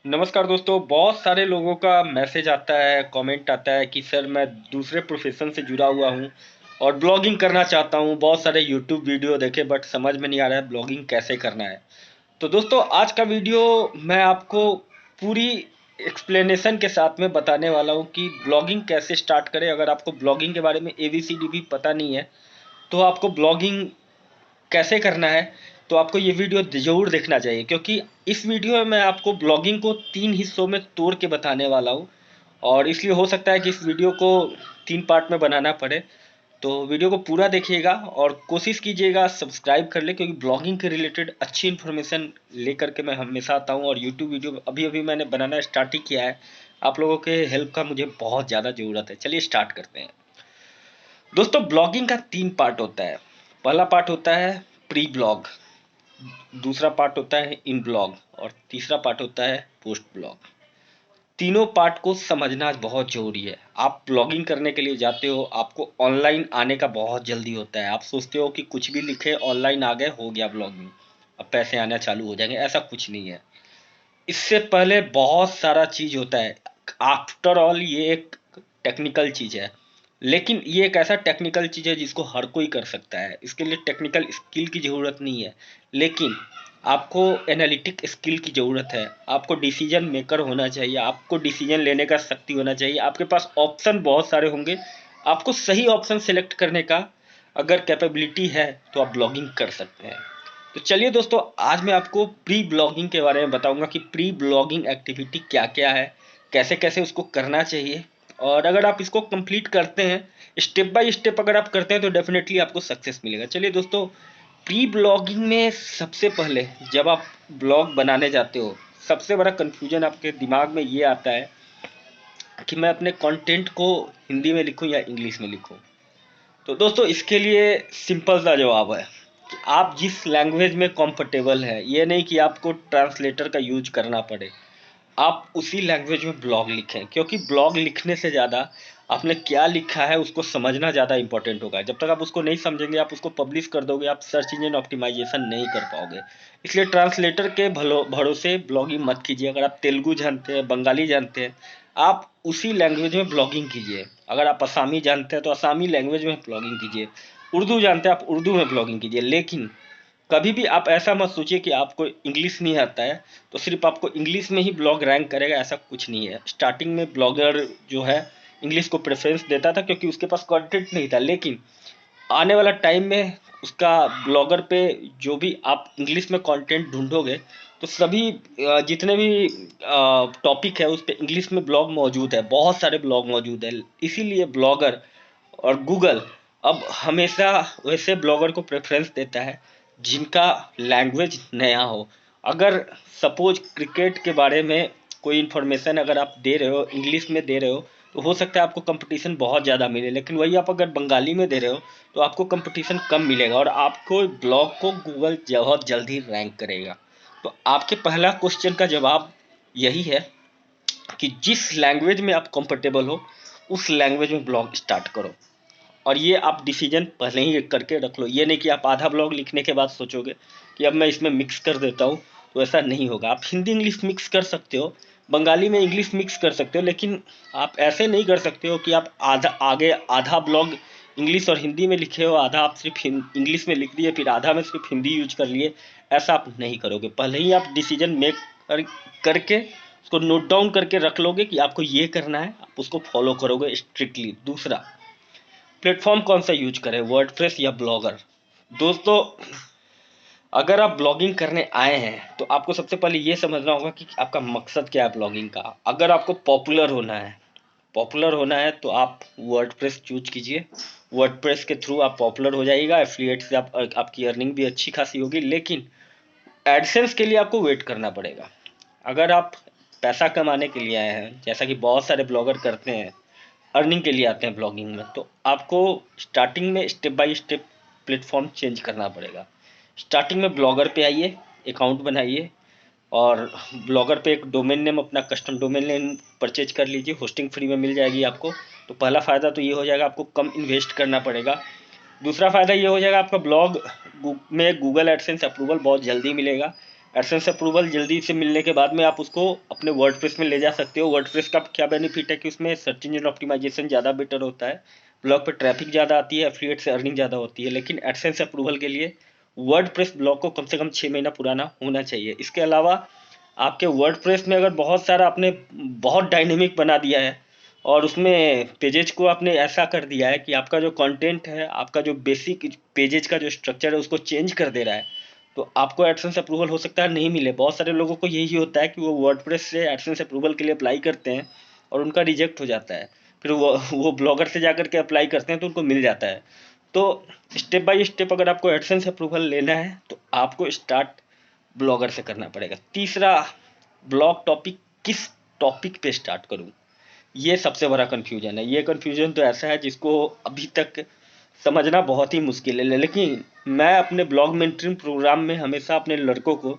नमस्कार दोस्तों, बहुत सारे लोगों का मैसेज आता है, कमेंट आता है कि सर मैं दूसरे प्रोफेशन से जुड़ा हुआ हूँ और ब्लॉगिंग करना चाहता हूँ। बहुत सारे यूट्यूब वीडियो देखे बट समझ में नहीं आ रहा है ब्लॉगिंग कैसे करना है। तो दोस्तों आज का वीडियो मैं आपको पूरी एक्सप्लेनेशन के साथ में बताने वाला हूँ कि ब्लॉगिंग कैसे स्टार्ट करें। अगर आपको ब्लॉगिंग के बारे में ABCD भी पता नहीं है तो आपको ब्लॉगिंग कैसे करना है तो आपको ये वीडियो ज़रूर देखना चाहिए, क्योंकि इस वीडियो में मैं आपको ब्लॉगिंग को 3 हिस्सों में तोड़ के बताने वाला हूँ। और इसलिए हो सकता है कि इस वीडियो को 3 पार्ट में बनाना पड़े। तो वीडियो को पूरा देखिएगा और कोशिश कीजिएगा सब्सक्राइब कर ले, क्योंकि ब्लॉगिंग के रिलेटेड अच्छी इन्फॉर्मेशन लेकर के मैं हमेशा आता हूँ। और यूट्यूब वीडियो अभी अभी मैंने बनाना स्टार्ट ही किया है। आप लोगों के हेल्प का मुझे बहुत ज़्यादा ज़रूरत है। चलिए स्टार्ट करते हैं। दोस्तों ब्लॉगिंग का 3 पार्ट होता है। पहला पार्ट होता है प्री ब्लॉग, दूसरा पार्ट होता है इन ब्लॉग और तीसरा पार्ट होता है पोस्ट ब्लॉग। तीनों पार्ट को समझना बहुत जरूरी है। आप ब्लॉगिंग करने के लिए जाते हो, आपको ऑनलाइन आने का बहुत जल्दी होता है। आप सोचते हो कि कुछ भी लिखे ऑनलाइन आ गए, हो गया ब्लॉगिंग, अब पैसे आना चालू हो जाएंगे। ऐसा कुछ नहीं है। इससे पहले बहुत सारा चीज होता है। आफ्टर ऑल ये एक टेक्निकल चीज है, लेकिन ये एक ऐसा टेक्निकल चीज है जिसको हर कोई कर सकता है। इसके लिए टेक्निकल स्किल की जरूरत नहीं है, लेकिन आपको एनालिटिक स्किल की जरूरत है। आपको डिसीजन मेकर होना चाहिए, आपको डिसीजन लेने का शक्ति होना चाहिए। आपके पास ऑप्शन बहुत सारे होंगे, आपको सही ऑप्शन सेलेक्ट करने का अगर कैपेबिलिटी है तो आप ब्लॉगिंग कर सकते हैं। तो चलिए दोस्तों, आज मैं आपको प्री ब्लॉगिंग के बारे में बताऊंगा कि प्री ब्लॉगिंग एक्टिविटी क्या क्या है, कैसे कैसे उसको करना चाहिए। और अगर आप इसको कंप्लीट करते हैं, स्टेप बाय स्टेप अगर आप करते हैं, तो डेफिनेटली आपको सक्सेस मिलेगा। चलिए दोस्तों, प्री ब्लॉगिंग में सबसे पहले जब आप ब्लॉग बनाने जाते हो, सबसे बड़ा कन्फ्यूजन आपके दिमाग में ये आता है कि मैं अपने कंटेंट को हिंदी में लिखूं या इंग्लिश में लिखूं। तो दोस्तों इसके लिए सिंपल सा जवाब है कि आप जिस लैंग्वेज में कंफर्टेबल है, ये नहीं कि आपको ट्रांसलेटर का यूज करना पड़े, आप उसी लैंग्वेज में ब्लॉग लिखें। क्योंकि ब्लॉग लिखने से ज़्यादा आपने क्या लिखा है उसको समझना ज़्यादा इंपॉर्टेंट होगा। जब तक आप उसको नहीं समझेंगे, आप उसको पब्लिश कर दोगे, आप सर्च इंजन ऑप्टिमाइजेशन नहीं कर पाओगे। इसलिए ट्रांसलेटर के भरोसे ब्लॉगिंग मत कीजिए। अगर आप तेलुगु जानते हैं, बंगाली जानते हैं, आप उसी लैंग्वेज में ब्लॉगिंग कीजिए। अगर आप असामी जानते हैं तो असामी लैंग्वेज में ब्लॉगिंग कीजिए। उर्दू जानते हैं, आप उर्दू में ब्लॉगिंग कीजिए। लेकिन कभी भी आप ऐसा मत सोचिए कि आपको इंग्लिश नहीं आता है तो सिर्फ आपको इंग्लिश में ही ब्लॉग रैंक करेगा। ऐसा कुछ नहीं है। स्टार्टिंग में ब्लॉगर जो है इंग्लिश को प्रेफरेंस देता था, क्योंकि उसके पास कंटेंट नहीं था। लेकिन आने वाला टाइम में उसका ब्लॉगर पे जो भी आप इंग्लिश में कंटेंट ढूंढोगे, तो सभी जितने भी टॉपिक है उस पे इंग्लिश में ब्लॉग मौजूद है, बहुत सारे ब्लॉग मौजूद है। इसीलिए ब्लॉगर और गूगल अब हमेशा वैसे ब्लॉगर को प्रेफरेंस देता है जिनका लैंग्वेज नया हो। अगर सपोज क्रिकेट के बारे में कोई इन्फॉर्मेशन अगर आप दे रहे हो, इंग्लिश में दे रहे हो, तो हो सकता है आपको कंपटीशन बहुत ज़्यादा मिले। लेकिन वही आप अगर बंगाली में दे रहे हो तो आपको कंपटीशन कम मिलेगा और आपको ब्लॉग को गूगल बहुत जल्दी रैंक करेगा। तो आपके पहला क्वेश्चन का जवाब यही है कि जिस लैंग्वेज में आप कंफर्टेबल हो उस लैंग्वेज में ब्लॉग स्टार्ट करो। और ये आप डिसीजन पहले ही करके रख लो। ये नहीं कि आप आधा ब्लॉग लिखने के बाद सोचोगे कि अब मैं इसमें मिक्स कर देता हूँ, तो ऐसा नहीं होगा। आप हिंदी इंग्लिश मिक्स कर सकते हो, बंगाली में इंग्लिश मिक्स कर सकते हो, लेकिन आप ऐसे नहीं कर सकते हो कि आप आधा ब्लॉग इंग्लिश और हिंदी में लिखे हो, आधा आप सिर्फ इंग्लिश में लिख दिए, फिर आधा में सिर्फ हिंदी यूज कर लिए। ऐसा आप नहीं करोगे। पहले ही आप डिसीजन करके उसको नोट डाउन करके रख लोगे कि आपको ये करना है, आप उसको फॉलो करोगे स्ट्रिक्टली। दूसरा, प्लेटफॉर्म कौन सा यूज करें, वर्डप्रेस या ब्लॉगर। दोस्तों अगर आप ब्लॉगिंग करने आए हैं तो आपको सबसे पहले ये समझना होगा कि आपका मकसद क्या है ब्लॉगिंग का। अगर आपको पॉपुलर होना है तो आप वर्डप्रेस चूज कीजिए। वर्डप्रेस के थ्रू आप पॉपुलर हो जाइएगा, एफिलिएट से आपकी अर्निंग भी अच्छी खासी होगी। लेकिन एडसेंस के लिए आपको वेट करना पड़ेगा। अगर आप पैसा कमाने के लिए आए हैं, जैसा कि बहुत सारे ब्लॉगर करते हैं, अर्निंग के लिए आते हैं ब्लॉगिंग में, तो आपको स्टार्टिंग में step by step platform change करना पड़ेगा। स्टार्टिंग में ब्लॉगर पे आइए, अकाउंट बनाइए और ब्लॉगर पे एक डोमेन नेम, अपना कस्टम डोमेन नेम परचेज कर लीजिए। होस्टिंग फ्री में मिल जाएगी आपको। तो पहला फ़ायदा तो ये हो जाएगा, आपको कम इन्वेस्ट करना पड़ेगा। दूसरा फ़ायदा ये हो जाएगा, आपका ब्लॉग में गूगल एडसेंस अप्रूवल बहुत जल्दी मिलेगा। एडसेंस अप्रूवल जल्दी से मिलने के बाद में आप उसको अपने वर्डप्रेस में ले जा सकते हो। वर्डप्रेस का क्या बेनिफिट है कि उसमें सर्च इंजन ऑप्टिमाइजेशन ज़्यादा बेटर होता है, ब्लॉग पे ट्रैफिक ज़्यादा आती है, एफिलिएट से अर्निंग ज़्यादा होती है। लेकिन एडसेंस अप्रूवल के लिए वर्डप्रेस ब्लॉग को कम से कम 6 महीना पुराना होना चाहिए। इसके अलावा आपके वर्डप्रेस में अगर बहुत सारा आपने बहुत डायनेमिक बना दिया है और उसमें पेजेज को आपने ऐसा कर दिया है कि आपका जो कंटेंट है, आपका जो बेसिक पेजेज का जो स्ट्रक्चर है उसको चेंज कर दे रहा है, तो आपको एडसेंस अप्रूवल हो सकता है नहीं मिले। बहुत सारे लोगों को यही होता है कि वो वर्डप्रेस से एडसेंस अप्रूवल के लिए अप्लाई करते हैं और उनका रिजेक्ट हो जाता है। फिर वो ब्लॉगर से जाकर के अप्लाई करते हैं तो उनको मिल जाता है। तो स्टेप बाय स्टेप अगर आपको एडसेंस अप्रूवल लेना है तो आपको स्टार्ट ब्लॉगर से करना पड़ेगा। तीसरा, ब्लॉग टॉपिक किस टॉपिक पे स्टार्ट करूं, ये सबसे बड़ा कन्फ्यूजन है। ये कन्फ्यूजन तो ऐसा है जिसको अभी तक समझना बहुत ही मुश्किल है। लेकिन मैं अपने ब्लॉग मेंटरिंग प्रोग्राम में हमेशा अपने लड़कों को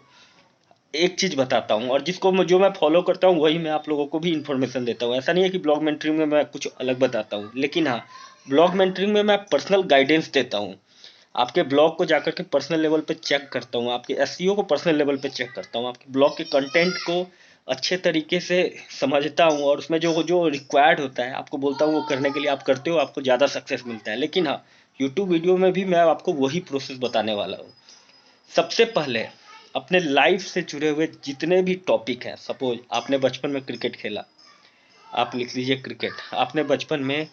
एक चीज़ बताता हूँ और जो मैं फॉलो करता हूँ वही मैं आप लोगों को भी इन्फॉर्मेशन देता हूँ। ऐसा नहीं है कि ब्लॉग मेंटरिंग में मैं कुछ अलग बताता हूँ, लेकिन हाँ, ब्लॉग मेंटरिंग में मैं पर्सनल गाइडेंस देता हूँ। आपके ब्लॉग को जाकर के पर्सनल लेवल पे चेक करता हूँ, आपके एसईओ को पर्सनल लेवल पे चेक करता हूँ, आपके ब्लॉग के कंटेंट को अच्छे तरीके से समझता हूँ और उसमें जो जो रिक्वायर्ड होता है आपको बोलता हूँ वो करने के लिए आप करते हो, आपको ज़्यादा सक्सेस मिलता है। लेकिन हाँ, यूट्यूब वीडियो में भी मैं आपको वही प्रोसेस बताने वाला हूँ। सबसे पहले अपने लाइफ से जुड़े हुए जितने भी टॉपिक हैं, सपोज आपने बचपन में क्रिकेट खेला, आप लिख लीजिए क्रिकेट। आपने बचपन में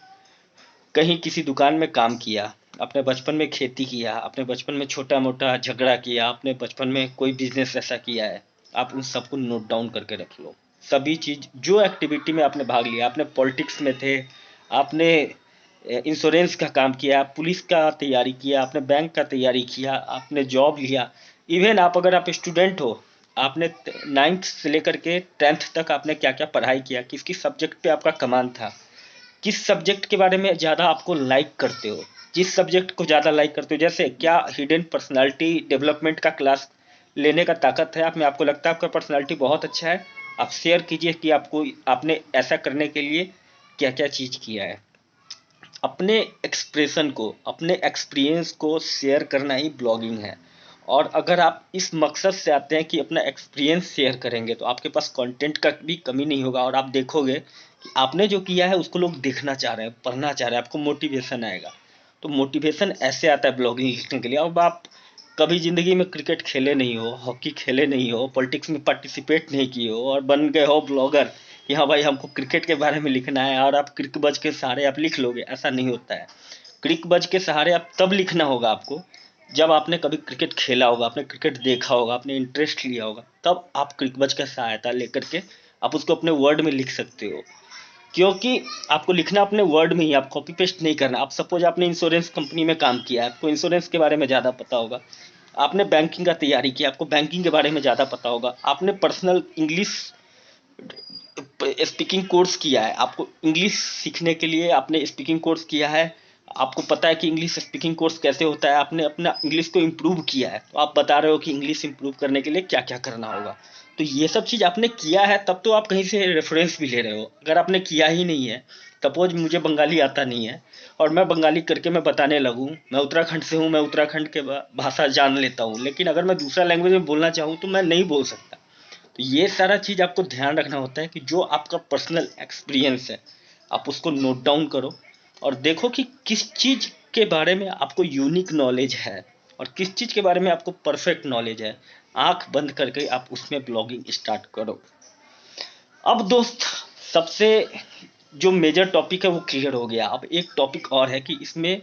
कहीं किसी दुकान में काम किया, आपने बचपन में खेती किया, आपने बचपन में छोटा मोटा झगड़ा किया, आपने बचपन में कोई बिजनेस ऐसा किया है, आप उन सबको नोट डाउन करके रख लो। सभी चीज़ जो एक्टिविटी में आपने भाग लिया, आपने पॉलिटिक्स में थे, आपने इंश्योरेंस का काम किया, पुलिस का तैयारी किया, आपने बैंक का तैयारी किया, आपने जॉब लिया, इवन आप अगर आप स्टूडेंट हो, आपने 9th से लेकर के 10th तक आपने क्या क्या पढ़ाई किया, किस किस सब्जेक्ट पे आपका कमान था, किस सब्जेक्ट के बारे में ज़्यादा आपको लाइक करते हो, जिस सब्जेक्ट को ज़्यादा लाइक करते हो, जैसे क्या हिडन पर्सनालिटी डेवलपमेंट का क्लास लेने का ताकत है आप में, आपको लगता है आपका पर्सनालिटी बहुत अच्छा है, आप शेयर कीजिए कि आपने ऐसा करने के लिए क्या क्या चीज़ किया है। अपने एक्सप्रेशन को, अपने एक्सपीरियंस को शेयर करना ही ब्लॉगिंग है। और अगर आप इस मकसद से आते हैं कि अपना एक्सपीरियंस शेयर करेंगे तो आपके पास कंटेंट का भी कमी नहीं होगा और आप देखोगे कि आपने जो किया है उसको लोग देखना चाह रहे हैं, पढ़ना चाह रहे हैं, आपको मोटिवेशन आएगा। तो मोटिवेशन ऐसे आता है ब्लॉगिंग लिखने के लिए। अब आप कभी ज़िंदगी में क्रिकेट खेले नहीं हो, हॉकी खेले नहीं हो, पॉलिटिक्स में पार्टिसिपेट नहीं किए हो और बन गए हो ब्लॉगर कि हाँ भाई हमको क्रिकेट के बारे में लिखना है और आप क्रिक बज के सहारे आप लिख लोगे, ऐसा नहीं होता है। क्रिक बज के सहारे आप तब लिखना होगा आपको जब आपने कभी क्रिकेट खेला होगा, आपने क्रिकेट देखा होगा, आपने इंटरेस्ट लिया होगा, तब आप क्रिक बज का सहायता लेकर के आप उसको अपने वर्ड में लिख सकते हो। क्योंकि आपको लिखना अपने वर्ड में ही, आप कॉपी पेस्ट नहीं करना। आप सपोज आपने इंश्योरेंस कंपनी में काम किया है, आपको इंश्योरेंस के बारे में ज़्यादा पता होगा, आपने बैंकिंग का तैयारी किया, आपको बैंकिंग के बारे में ज़्यादा पता होगा, आपने पर्सनल इंग्लिश स्पीकिंग कोर्स किया है, आपको इंग्लिश सीखने के लिए आपने स्पीकिंग कोर्स किया है, आपको पता है कि इंग्लिश स्पीकिंग कोर्स कैसे होता है, आपने अपना इंग्लिश को इम्प्रूव किया है, तो आप बता रहे हो कि इंग्लिश इम्प्रूव करने के लिए क्या क्या करना होगा। तो ये सब चीज़ आपने किया है तब तो आप कहीं से रेफरेंस भी ले रहे हो। अगर आपने किया ही नहीं है, सपोज मुझे बंगाली आता नहीं है और मैं बंगाली करके मैं बताने लगूँ, मैं उत्तराखंड से हूँ, मैं उत्तराखंड के भाषा जान लेता हूँ, लेकिन अगर मैं दूसरा लैंग्वेज में बोलना चाहूँ तो मैं नहीं बोल सकता। तो ये सारा चीज़ आपको ध्यान रखना होता है कि जो आपका पर्सनल एक्सपीरियंस है आप उसको नोट डाउन करो और देखो कि किस चीज़ के बारे में आपको यूनिक नॉलेज है और किस चीज़ के बारे में आपको परफेक्ट नॉलेज है। आंख बंद करके आप उसमें ब्लॉगिंग स्टार्ट करो। अब दोस्त, सबसे जो मेजर टॉपिक है वो क्लियर हो गया। अब एक टॉपिक और है कि इसमें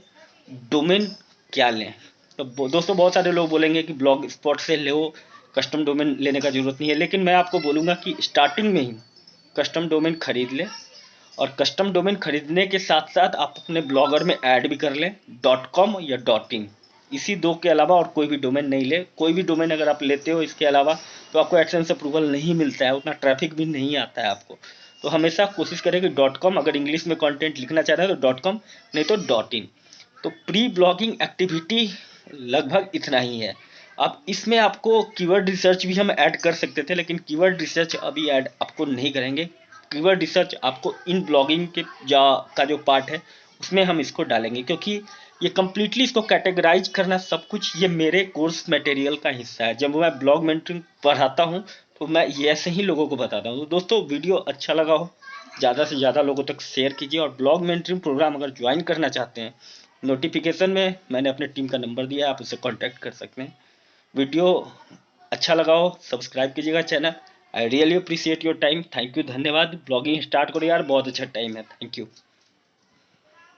डोमेन क्या लें। तो दोस्तों, बहुत सारे लोग बोलेंगे कि ब्लॉग स्पॉट से लो, कस्टम डोमेन लेने का ज़रूरत नहीं है, लेकिन मैं आपको बोलूँगा कि स्टार्टिंग में ही कस्टम डोमेन खरीद लें और कस्टम डोमेन खरीदने के साथ साथ आप अपने ब्लॉगर में ऐड भी कर लें .com या .in। इसी दो के अलावा और कोई भी डोमेन नहीं ले। कोई भी डोमेन अगर आप लेते हो इसके अलावा तो आपको एडसेंस अप्रूवल नहीं मिलता है, उतना ट्रैफिक भी नहीं आता है आपको। तो हमेशा कोशिश करें कि .com, अगर इंग्लिश में कंटेंट लिखना चाह रहे हैं तो .com, नहीं तो .in। तो प्री ब्लॉगिंग एक्टिविटी लगभग इतना ही है। अब इसमें आपको कीवर्ड रिसर्च भी हम ऐड कर सकते थे, लेकिन कीवर्ड रिसर्च अभी ऐड आपको नहीं करेंगे। कीवर्ड रिसर्च आपको इन ब्लॉगिंग के का जो पार्ट है उसमें हम इसको डालेंगे, क्योंकि ये कम्प्लीटली इसको कैटेगराइज करना सब कुछ ये मेरे कोर्स मटेरियल का हिस्सा है। जब मैं ब्लॉग मेंटरिंग पढ़ाता हूँ तो मैं ये ऐसे ही लोगों को बताता हूँ। तो दोस्तों वीडियो अच्छा लगा हो ज़्यादा से ज़्यादा लोगों तक शेयर कीजिए, और ब्लॉग मेंटरिंग प्रोग्राम अगर ज्वाइन करना चाहते हैं, नोटिफिकेशन में मैंने अपने टीम का नंबर दिया है, आप उससे कॉन्टैक्ट कर सकते हैं। वीडियो अच्छा लगा हो सब्सक्राइब कीजिएगा channel. I really appreciate your time. Thank you, धन्यवाद। ब्लॉगिंग स्टार्ट करो यार, बहुत अच्छा टाइम है। Thank you.